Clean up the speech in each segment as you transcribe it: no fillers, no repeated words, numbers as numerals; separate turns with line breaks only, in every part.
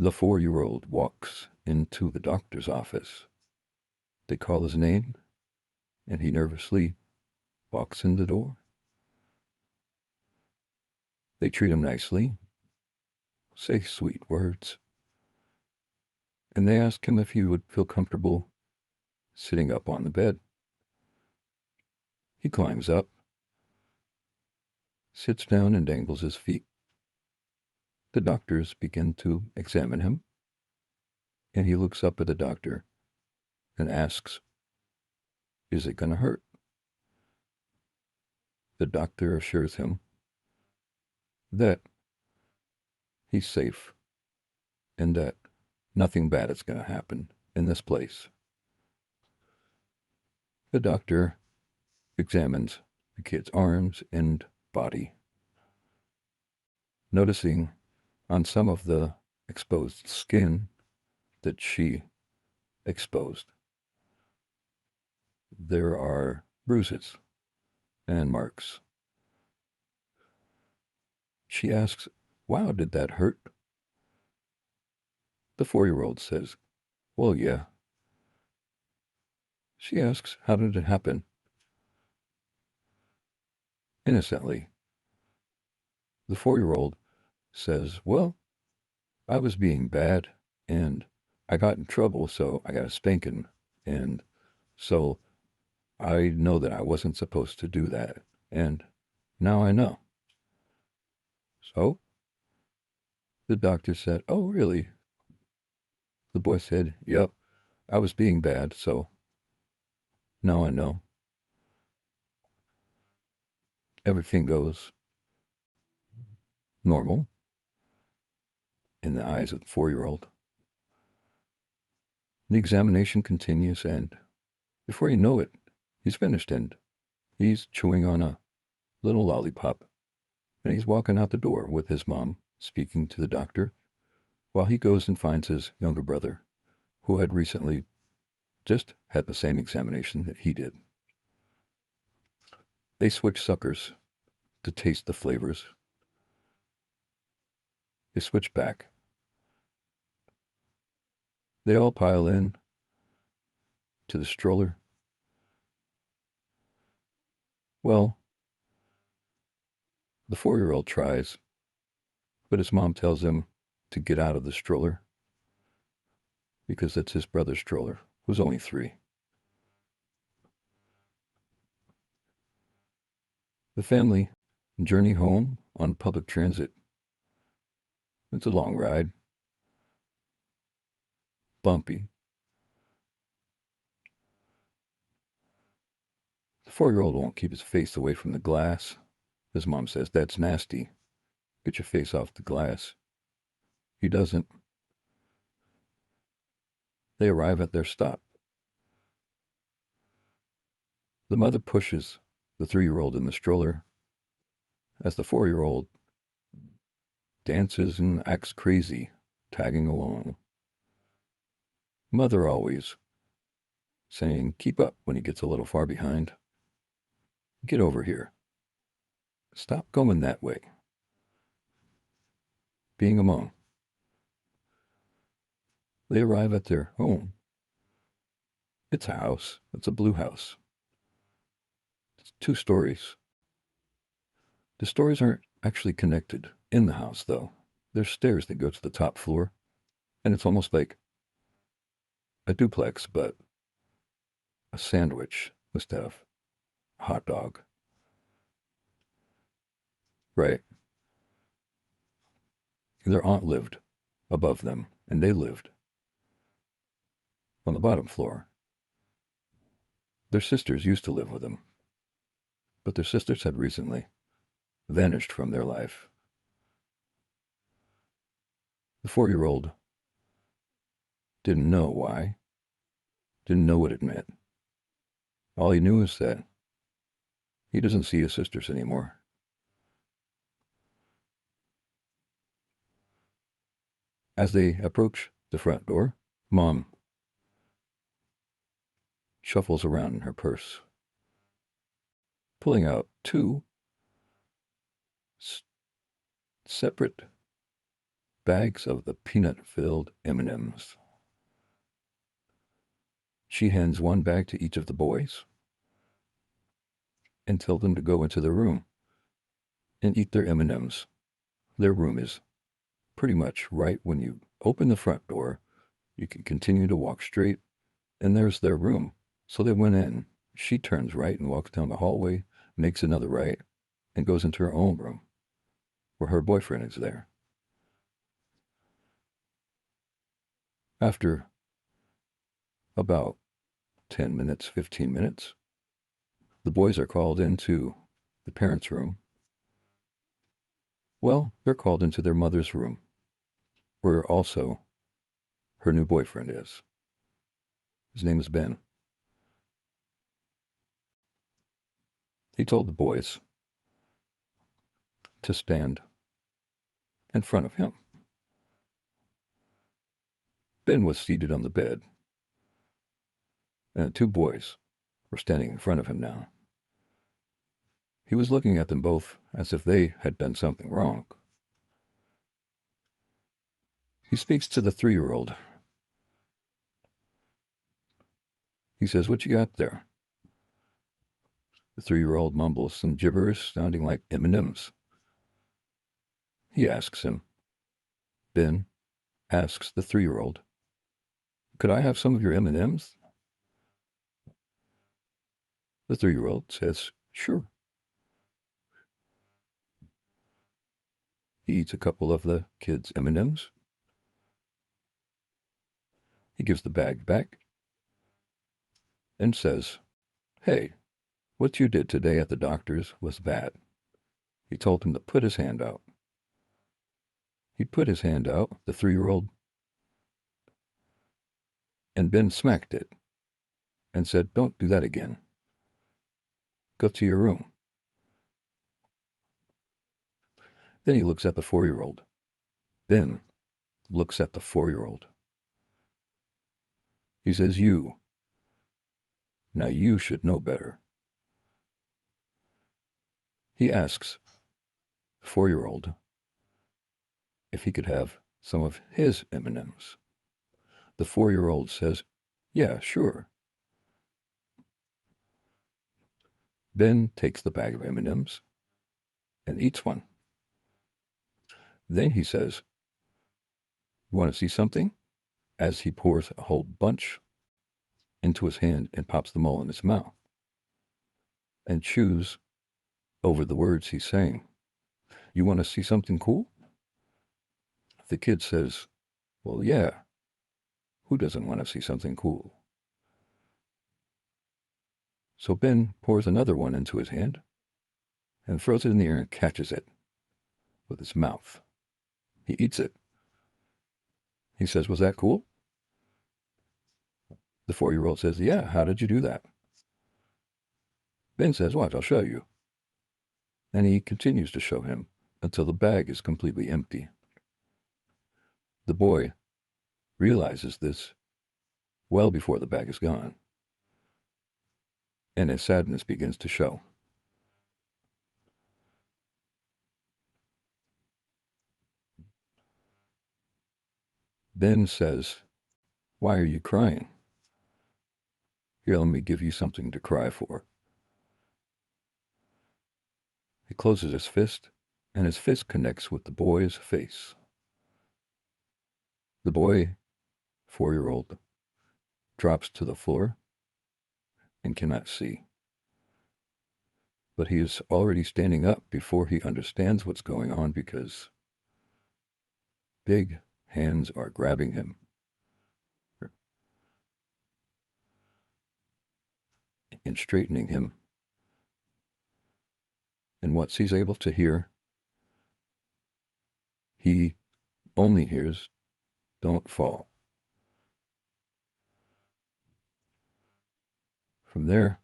The 4-year-old walks into the doctor's office. They call his name, and he nervously walks in the door. They treat him nicely, say sweet words, and they ask him if he would feel comfortable sitting up on the bed. He climbs up, sits down, and dangles his feet. The doctors begin to examine him, and he looks up at the doctor and asks, "Is it going to hurt?" The doctor assures him that he's safe and that nothing bad is going to happen in this place. The doctor examines the kid's arms and body, noticing on some of the exposed skin that she exposed, there are bruises and marks. She asks, "Wow, did that hurt?" The 4-year-old says, "Well, yeah." She asks, "How did it happen?" Innocently, the 4-year-old says, "Well, I was being bad, and I got in trouble, so I got a spanking, and so I know that I wasn't supposed to do that, and now I know." So the doctor said, "Oh, really?" The boy said, "Yep, I was being bad, so now I know." Everything goes normal in the eyes of the 4-year-old. The examination continues, and before you know it, he's finished, and he's chewing on a little lollipop, and he's walking out the door with his mom, speaking to the doctor, while he goes and finds his younger brother, who had recently just had the same examination that he did. They switch suckers to taste the flavors. They switch back. They all pile in to the stroller. Well, the 4-year-old tries, but his mom tells him to get out of the stroller because it's his brother's stroller, who's only 3. The family journey home on public transit. It's a long ride, bumpy. The 4-year-old won't keep his face away from the glass. His mom says, "That's nasty. Get your face off the glass." He doesn't. They arrive at their stop. The mother pushes the 3-year-old in the stroller as the 4-year-old dances and acts crazy, tagging along. Mother always saying, "Keep up," when he gets a little far behind. "Get over here. Stop going that way." Being a mom. They arrive at their home. It's a house. It's a blue house. It's 2 stories. The stories aren't actually connected in the house, though. There's stairs that go to the top floor, and it's almost like a duplex, but a sandwich must have a hot dog. Right. Their aunt lived above them, and they lived on the bottom floor. Their sisters used to live with them, but their sisters had recently vanished from their life. The 4-year-old didn't know why, didn't know what it meant. All he knew is that he doesn't see his sisters anymore. As they approach the front door, Mom shuffles around in her purse, pulling out 2 separate bags of the peanut-filled M&Ms. She hands one bag to each of the boys and tells them to go into their room and eat their M&Ms. Their room is pretty much right when you open the front door. You can continue to walk straight, and there's their room. So they went in. She turns right and walks down the hallway, makes another right, and goes into her own room, where her boyfriend is there. After about 10 minutes, 15 minutes, the boys are called into the parents' room. Well, they're called into their mother's room, where also her new boyfriend is. His name is Ben. He told the boys to stand in front of him. Ben was seated on the bed, and the two boys were standing in front of him now. He was looking at them both as if they had done something wrong. He speaks to the 3-year-old. He says, "What you got there?" The 3-year-old mumbles some gibberish sounding like M&Ms. He asks him. Ben asks the 3-year-old, "Could I have some of your M&Ms?" The 3-year-old says, "Sure." He eats a couple of the kids' M&Ms. He gives the bag back and says, "Hey, what you did today at the doctor's was bad." He told him to put his hand out. He put his hand out, the 3-year-old, and Ben smacked it and said, "Don't do that again. Go to your room." Then he looks at the 4-year-old. Ben looks at the 4-year-old. He says, Now you should know better." He asks the 4-year-old if he could have some of his M&Ms. The 4-year-old says, "Yeah, sure." Ben takes the bag of M&Ms and eats one. Then he says, "You want to see something?" As he pours a whole bunch into his hand and pops them all in his mouth and chews over the words he's saying. "You want to see something cool?" The kid says, "Well, yeah. Who doesn't want to see something cool?" So Ben pours another one into his hand and throws it in the air and catches it with his mouth. He eats it. He says, "Was that cool?" The 4-year-old says, "Yeah, how did you do that?" Ben says, "Watch, I'll show you." And he continues to show him until the bag is completely empty. The boy realizes this well before the bag is gone, and his sadness begins to show. Ben says, "Why are you crying? Here, let me give you something to cry for." He closes his fist, and his fist connects with the boy's face. The boy, 4-year-old, drops to the floor and cannot see. But he is already standing up before he understands what's going on, because big hands are grabbing him and straightening him. And once he's able to hear, he only hears, "Don't fall." From there,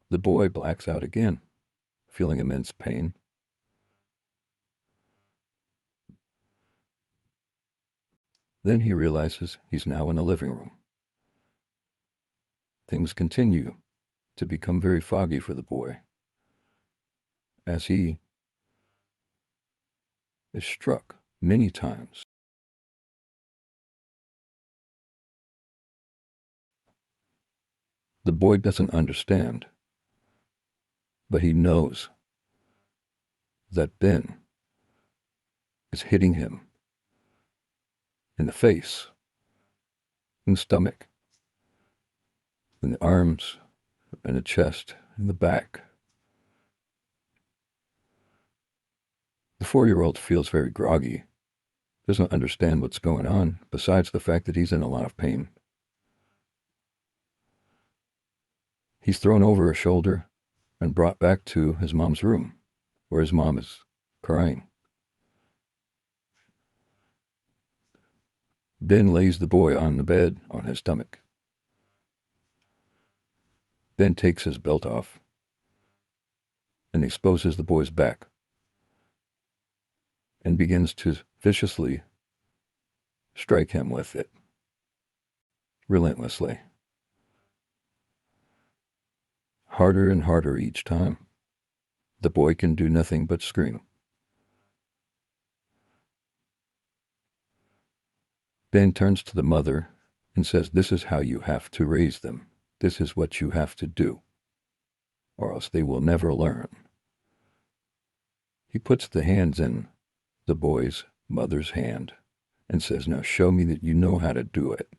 the boy blacks out again, feeling immense pain. Then he realizes he's now in the living room. Things continue to become very foggy for the boy as he is struck many times The boy doesn't understand, but he knows that Ben is hitting him in the face, in the stomach, in the arms, in the chest, in the back. The 4-year-old feels very groggy, doesn't understand what's going on, besides the fact that he's in a lot of pain. He's thrown over a shoulder and brought back to his mom's room, where his mom is crying. Ben lays the boy on the bed on his stomach. Ben takes his belt off and exposes the boy's back and begins to viciously strike him with it, relentlessly. Harder and harder each time. The boy can do nothing but scream. Ben turns to the mother and says, "This is how you have to raise them. This is what you have to do, or else they will never learn." He puts the hands in the boy's mother's hand and says, "Now show me that you know how to do it."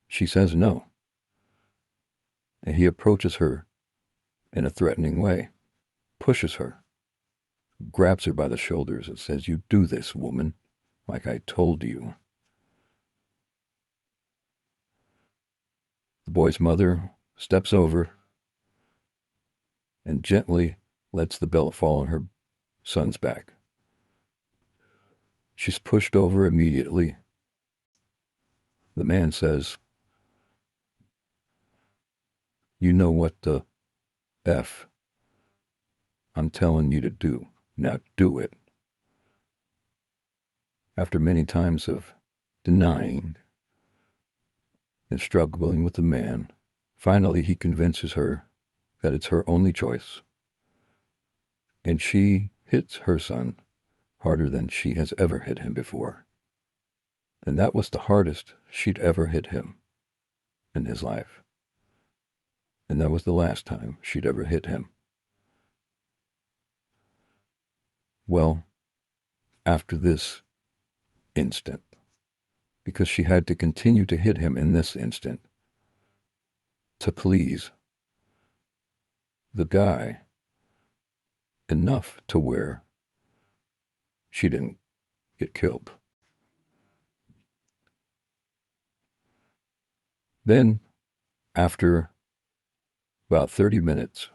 She says no. And he approaches her in a threatening way, pushes her, grabs her by the shoulders and says, "You do this, woman, like I told you." The boy's mother steps over and gently lets the belt fall on her son's back. She's pushed over immediately. The man says, "You know what the F I'm telling you to do. Now do it." After many times of denying and struggling with the man, finally he convinces her that it's her only choice. And she hits her son harder than she has ever hit him before. And that was the hardest she'd ever hit him in his life. And that was the last time she'd ever hit him. Well, after this instant, because she had to continue to hit him in this instant to please the guy enough to where she didn't get killed. Then, after about 30 minutes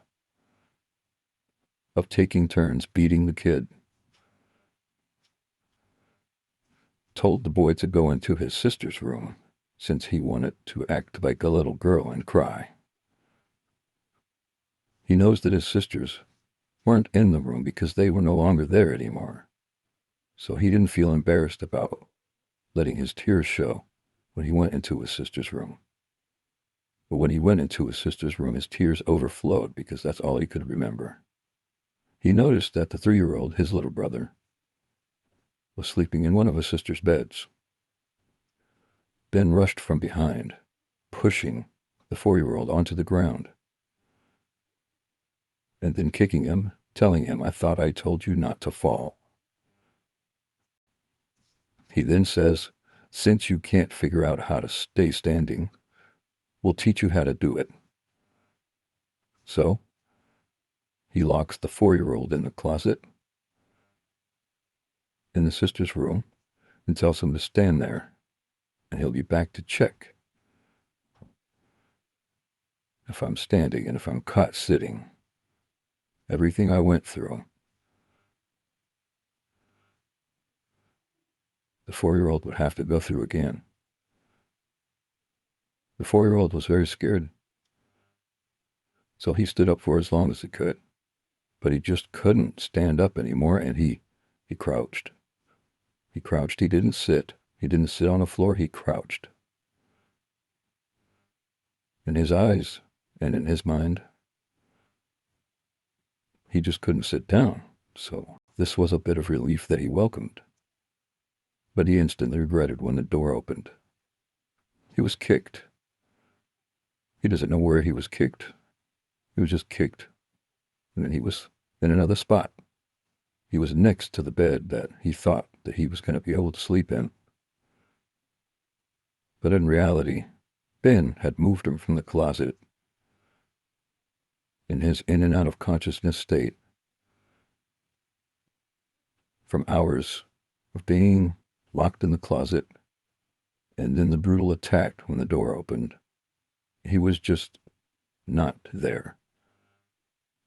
of taking turns beating the kid, told the boy to go into his sister's room since he wanted to act like a little girl and cry. He knows that his sisters weren't in the room because they were no longer there anymore. So he didn't feel embarrassed about letting his tears show when he went into his sister's room. But when he went into his sister's room, his tears overflowed because that's all he could remember. He noticed that the 3-year-old, his little brother, was sleeping in one of his sister's beds. Ben rushed from behind, pushing the 4-year-old onto the ground, and then kicking him, telling him, "I thought I told you not to fall." He then says, "Since you can't figure out how to stay standing, we'll teach you how to do it." So, he locks the 4-year-old in the closet in the sister's room and tells him to stand there, and he'll be back to check if I'm standing and if I'm caught sitting. Everything I went through. The 4-year-old would have to go through again. The 4-year-old was very scared, so he stood up for as long as he could, but he just couldn't stand up anymore, and he crouched. He crouched. He didn't sit. He didn't sit on the floor. He crouched. In his eyes and in his mind, he just couldn't sit down. So this was a bit of relief that he welcomed. But he instantly regretted when the door opened. He was kicked. He doesn't know where he was kicked. He was just kicked. And then he was in another spot. He was next to the bed that he thought that he was going to be able to sleep in. But in reality, Ben had moved him from the closet in his in and out of consciousness state from hours of being locked in the closet and then the brutal attack when the door opened. He was just not there.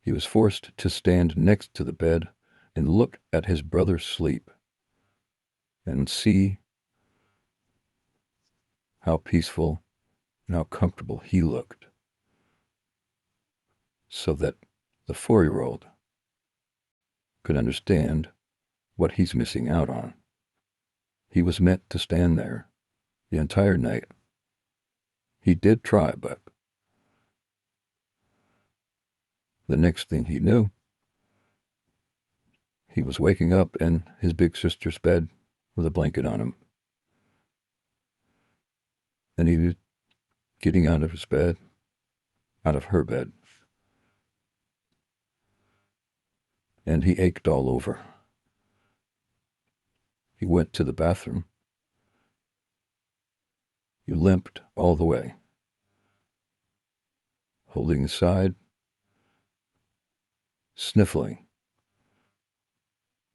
He was forced to stand next to the bed and look at his brother sleep and see how peaceful and how comfortable he looked, so that the 4-year-old could understand what he's missing out on. He was meant to stand there the entire night. He did try, but the next thing he knew, he was waking up in his big sister's bed with a blanket on him. And he was getting out of his bed, out of her bed. And he ached all over. He went to the bathroom. He limped all the way, holding his side, sniffling,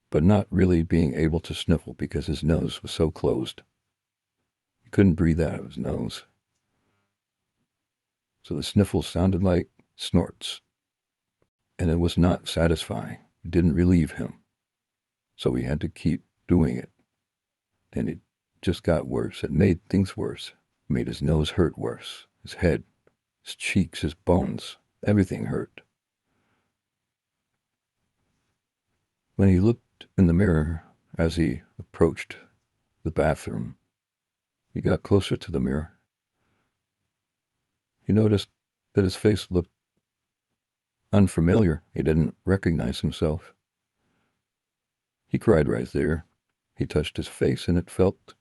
but not really being able to sniffle because his nose was so closed. He couldn't breathe out of his nose. So the sniffles sounded like snorts, and it was not satisfying. It didn't relieve him. So he had to keep doing it. And it just got worse. It made things worse. It made his nose hurt worse. His head, his cheeks, his bones, everything hurt. When he looked in the mirror as he approached the bathroom, he got closer to the mirror. He noticed that his face looked unfamiliar. He didn't recognize himself. He cried right there. He touched his face and it felt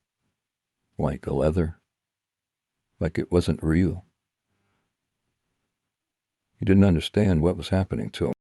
like a leather, like it wasn't real. He didn't understand what was happening to him.